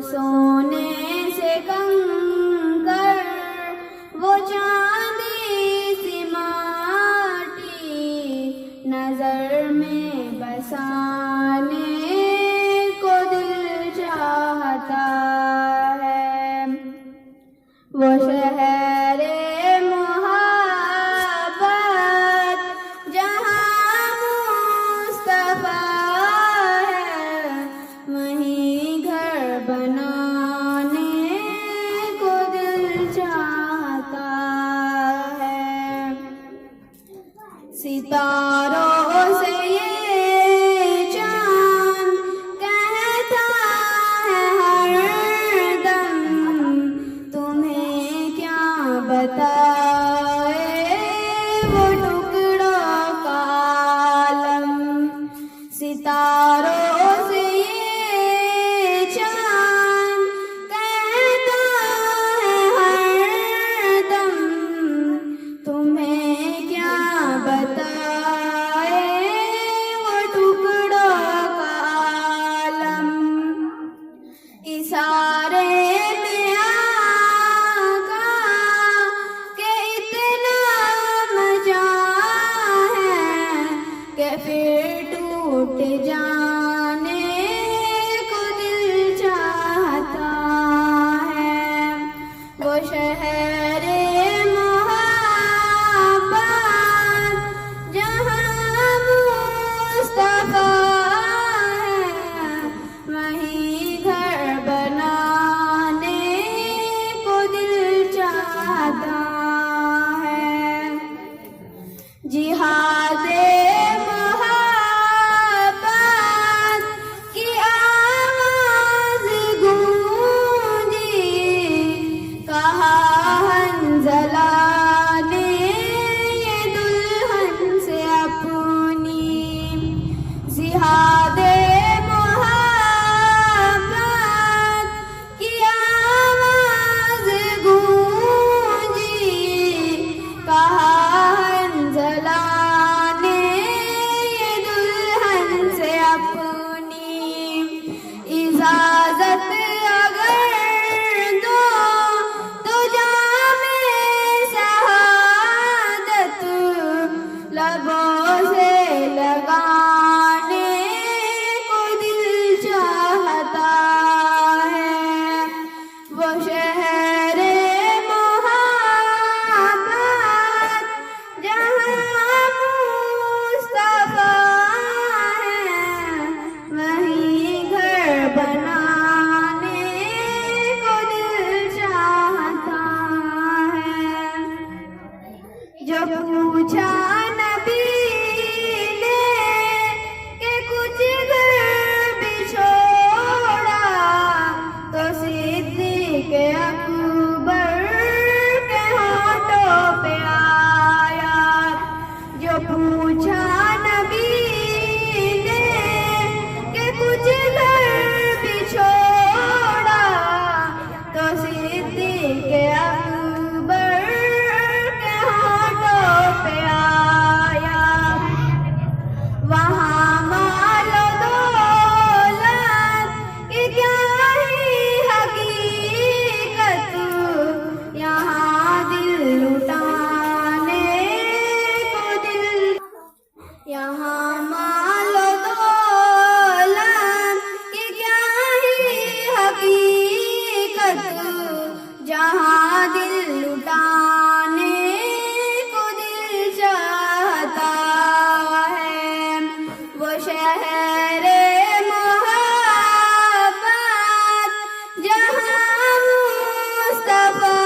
सोने से कंकर, वो चांदी सी माटी, नजर में बसाने को दिल चाहता है। वो शहरे मोहब्बत जहाँ मुस्तफा है, वहीं घर बनाने को दिल चाहता है। सितारों से ये चांद कहता है हरदम, तुम्हें क्या बताए वो टुकड़ों का आलम। सितारों से ये चांद कहता है हरदम, तुम्हें क्या बताए वो टुकड़ों का आलम। इशारे में आका के इतना मजा है कि फिर टूट जाने को दिल चाहता है। वो शहरे मोहब्बत जहाँ मुस्तफा है, वहीं घर बनाने को दिल चाहता है। जिहादे मोहब्बत की आवाज गूंजी, कहा हंज़ला ने ये दुल्हन से अपनी। जिहादे मोहब्बत की आवाज गूंजी, कहा हंज़ला ने ये दुल्हन से अपनी। इजाजत अगर दो तो जामे शहादत लबों से लगाने को दिल चाहता है। वो शहरे मोहब्बत जहाँ मुस्तफा है, वहीं घर बनाने को दिल चाहता है। जो पूछा नबी ने कि कुछ घर भी छोड़ा, तो सिद्दीक़ अकबर के होठों पे आया। जो पूछा नबी ने कि कुछ घर भी छोड़ा, तो सिद्दीक़ अकबर के होठों पे आया। वहाँ मालो दौलत की क्या ही हकीकत, यहाँ दिल लुटाने को दिल। यहाँ मालो दौलत की क्या ही हकीकत, जहाँ दिल लुटाने को दिल चाहता है। वो शहरे मोहब्बत जहाँ मुस्तफा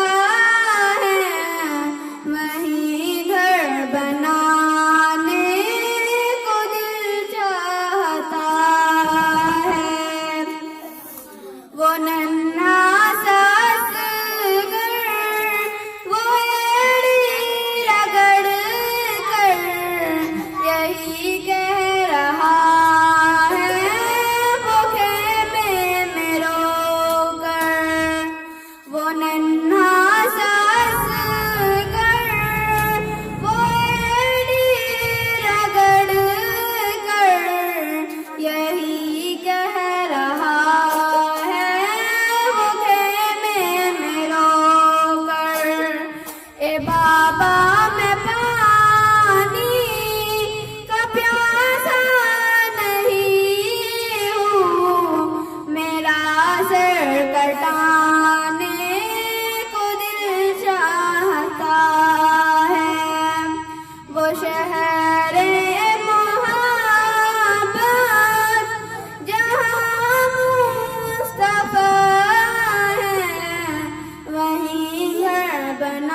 है, वहीं घर बनाने को दिल चाहता है। वो नन्हा सा असगर, वो एड़ी रगड़ कर यही कह रहा है, वो खेमे में रोकर। वो नन्हा सा असगर, वो एड़ी रगड़ कर यही कह रहा है, बना